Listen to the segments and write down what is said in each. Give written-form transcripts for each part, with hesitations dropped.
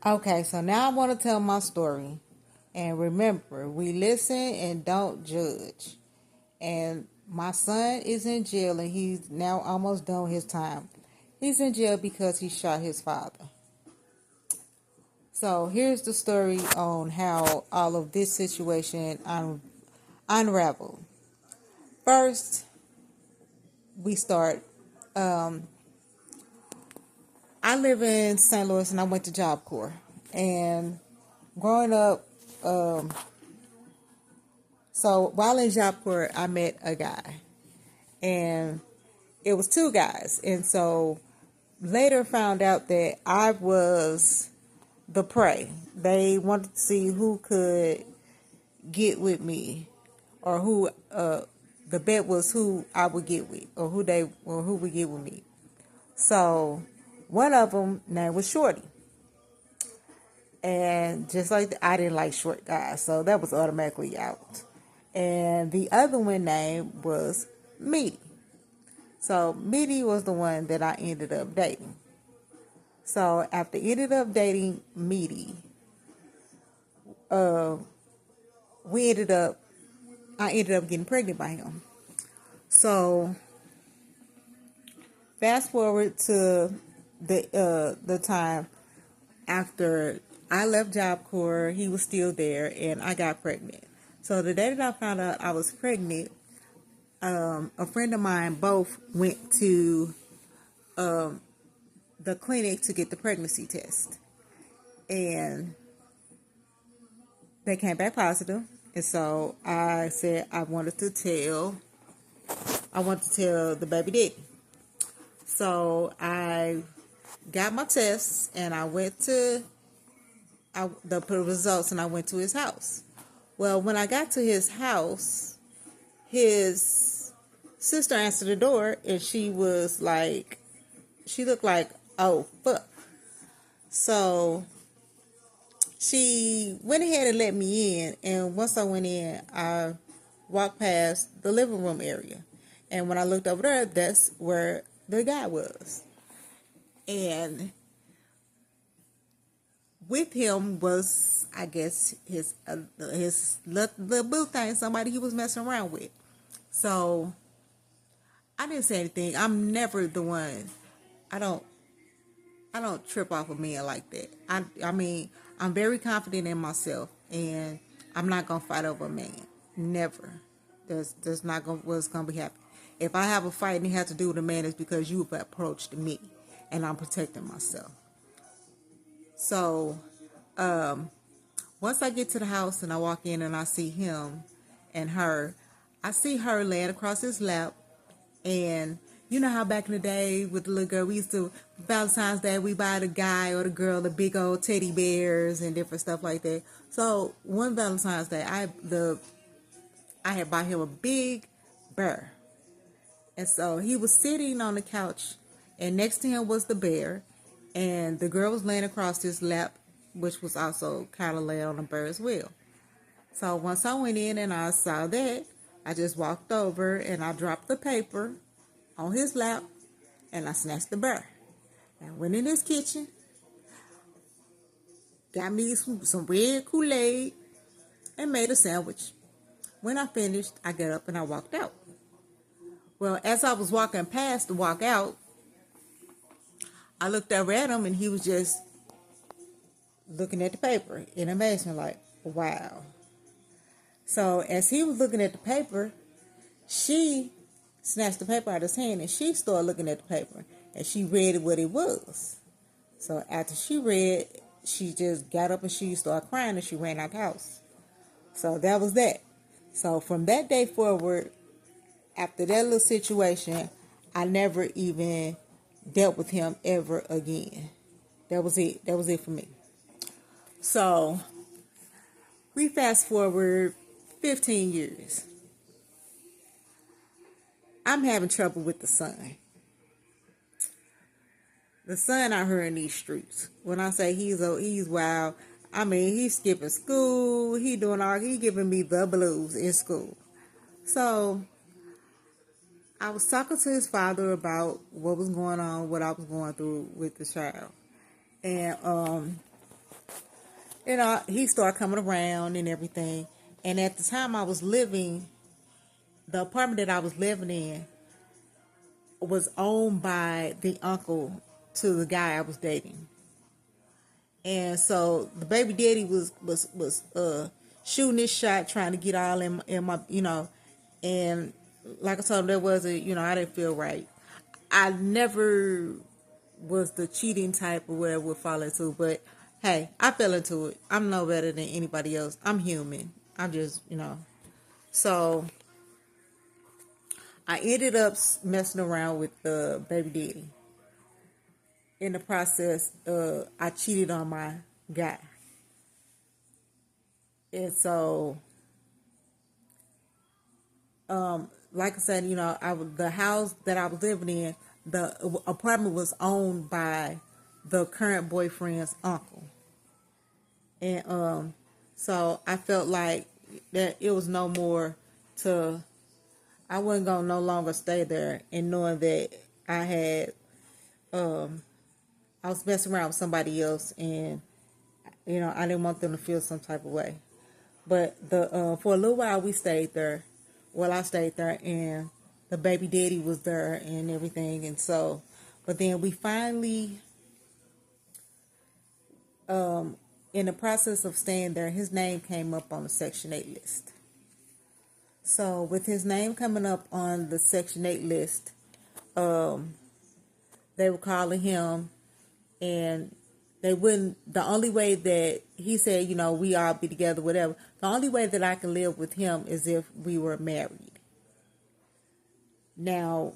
Okay, so now I want to tell my story. And remember, we listen and don't judge. And my son is in jail and he's now almost done with his time. He's in jail because he shot his father. So here's the story on how all of this situation unraveled. First, we start. Um, I live in St. Louis and I went to Job Corps. And growing up, so while in Job Corps, I met a guy. And it was two guys. And so later found out that I was the prey. They wanted to see who could get with me, or who the bet was who I would get with, or who would get with me. So one of them name was Shorty, and just like I didn't like short guys, so that was automatically out. And the other one name was Meaty. So Meaty was the one that I ended up dating. So after ended up dating Meaty, uh, we ended up I ended up getting pregnant by him. So fast forward to the time after I left Job Corps, he was still there, and I got pregnant. So the day that I found out I was pregnant, a friend of mine both went to the clinic to get the pregnancy test, and they came back positive. And so I said I wanted to tell the baby daddy. So I got my tests and I went to the results, and I went to his house. Well, when I got to his house, his sister answered the door, and she looked like, oh fuck. So she went ahead and let me in, and once I went in, I walked past the living room area, and when I looked over there, that's where the guy was. And with him was, I guess, his little boo thing, somebody he was messing around with. So I didn't say anything. I'm never the one. I don't I don't trip off of men like that. I mean, I'm very confident in myself, and I'm not gonna fight over a man. Never. There's not gonna what's gonna be happening. If I have a fight and it has to do with a man, it's because you've approached me, and I'm protecting myself. So once I get to the house and I walk in and I see him and her, I see her laying across his lap. And you know how back in the day with the little girl, we used to, Valentine's Day, we buy the guy or the girl the big old teddy bears and different stuff like that. So one Valentine's Day, I had bought him a big bear. And so he was sitting on the couch, and next to him was the bear, and the girl was laying across his lap, which was also kind of laying on the bear as well. So once I went in and I saw that, I just walked over and I dropped the paper on his lap and I snatched the bear. I went in his kitchen, got me some red Kool-Aid, and made a sandwich. When I finished, I got up and I walked out. Well, as I was walking past to walk out, I looked over at him and he was just looking at the paper in amazement, like, wow. So as he was looking at the paper, she snatched the paper out of his hand and she started looking at the paper and she read what it was. So after she read, she just got up and she started crying and she ran out the house. So that was that. So from that day forward, after that little situation, I never even dealt with him ever again. That was it. That was it for me. So we fast forward 15 years. I'm having trouble with the son. The son out here in these streets. When I say he's wild, I mean he's skipping school. He giving me the blues in school. So I was talking to his father about what was going on, what I was going through with the child, and he started coming around and everything. And at the time I was living, the apartment that I was living in was owned by the uncle to the guy I was dating. And so the baby daddy was shooting his shot, trying to get all in my, and like I told him, there was I didn't feel right. I never was the cheating type or whatever would fall into, but hey, I fell into it. I'm no better than anybody else. I'm human. I'm just, So I ended up messing around with the baby daddy. In the process, I cheated on my guy. And so, like I said, the house that I was living in, the apartment was owned by the current boyfriend's uncle. And so I felt like that it was no more to, I wasn't going to no longer stay there, and knowing that I had, I was messing around with somebody else, and, I didn't want them to feel some type of way. But for a little while we stayed there. Well, I stayed there, and the baby daddy was there and everything. And so, but then we finally, in the process of staying there, his name came up on the Section 8 list. So with his name coming up on the Section 8 list, they were calling him, and they wouldn't, the only way that he said, we all be together, whatever. The only way that I can live with him is if we were married. Now,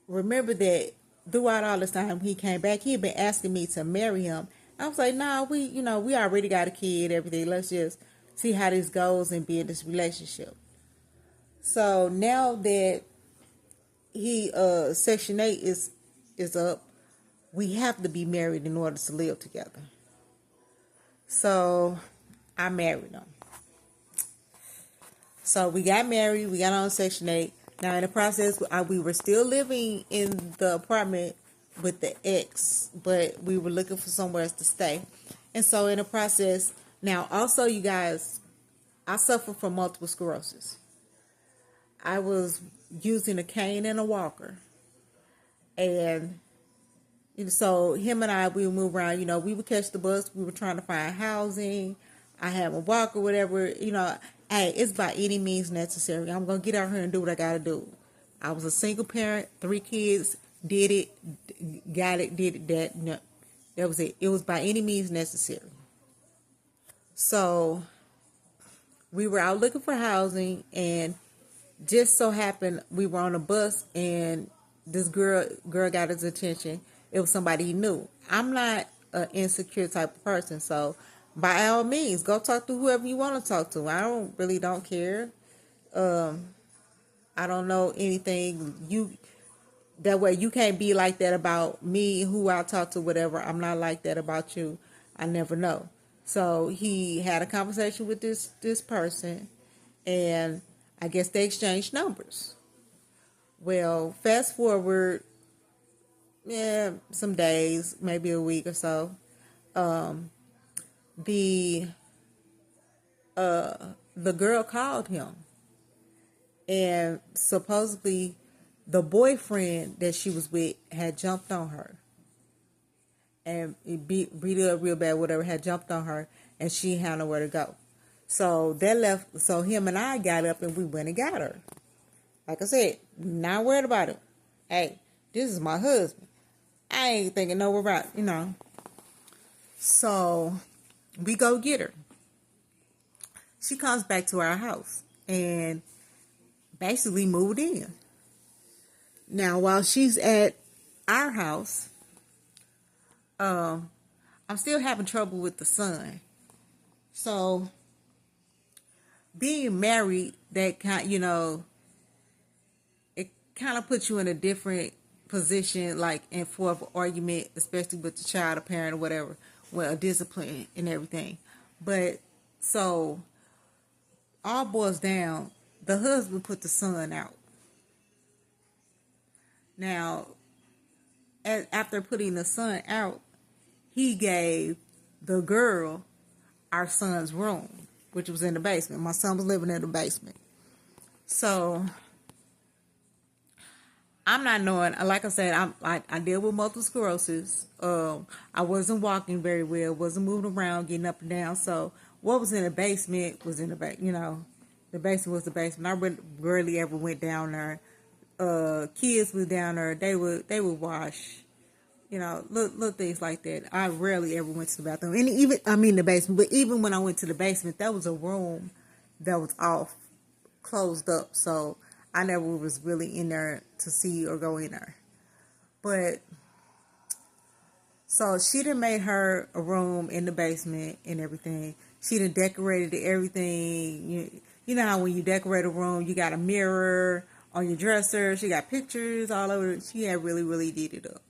remember that throughout all this time he came back, he had been asking me to marry him. I was like, nah, we already got a kid, everything. Let's just see how this goes and be in this relationship. So now that Section 8 is up, we have to be married in order to live together. So I married him. So we got married. We got on Section 8. Now in the process, we were still living in the apartment with the ex, but we were looking for somewhere else to stay. And so in the process, now also you guys, I suffer from multiple sclerosis. I was using a cane and a walker. And so him and I, we would move around, we would catch the bus. We were trying to find housing. I had a walker, whatever, hey, it's by any means necessary. I'm going to get out here and do what I got to do. I was a single parent, 3 kids, did it, got it, did it, that. No, that was it. It was by any means necessary. So we were out looking for housing, and just so happened we were on a bus, and this girl got his attention. It was somebody he knew. I'm not an insecure type of person, so by all means, go talk to whoever you want to talk to. I don't care. I don't know anything. That way you can't be like that about me, who I talk to, whatever. I'm not like that about you. I never know. So he had a conversation with this person, and I guess they exchanged numbers. Well, fast forward, some days, maybe a week or so. The girl called him, and supposedly the boyfriend that she was with had jumped on her, and beat her up real bad, whatever, had jumped on her, and she had nowhere to go. So that left. So him and I got up and we went and got her. Like I said, not worried about it. Hey, this is my husband. I ain't thinking nowhere about, So we go get her. She comes back to our house and basically moved in. Now, while she's at our house, I'm still having trouble with the son. So being married, that it kind of puts you in a different position, like in for an argument, especially with the child, a parent, or whatever, well, discipline and everything. But so all boils down, the husband put the son out. Now, after putting the son out, he gave the girl our son's room, which was in the basement. My son was living in the basement. So I'm not knowing, like I said, I deal with multiple sclerosis. I wasn't walking very well, wasn't moving around, getting up and down. So what was in the basement was in the basement. The basement was the basement. I rarely ever went down there. Kids was down there. They would wash. Little things like that. I rarely ever went to the bathroom. And even, the basement. But even when I went to the basement, that was a room that was off, closed up. So I never was really in there to see or go in there. But, so she done made her a room in the basement and everything. She done decorated everything. You know how when you decorate a room, you got a mirror on your dresser. She got pictures all over. She had really, really did it up.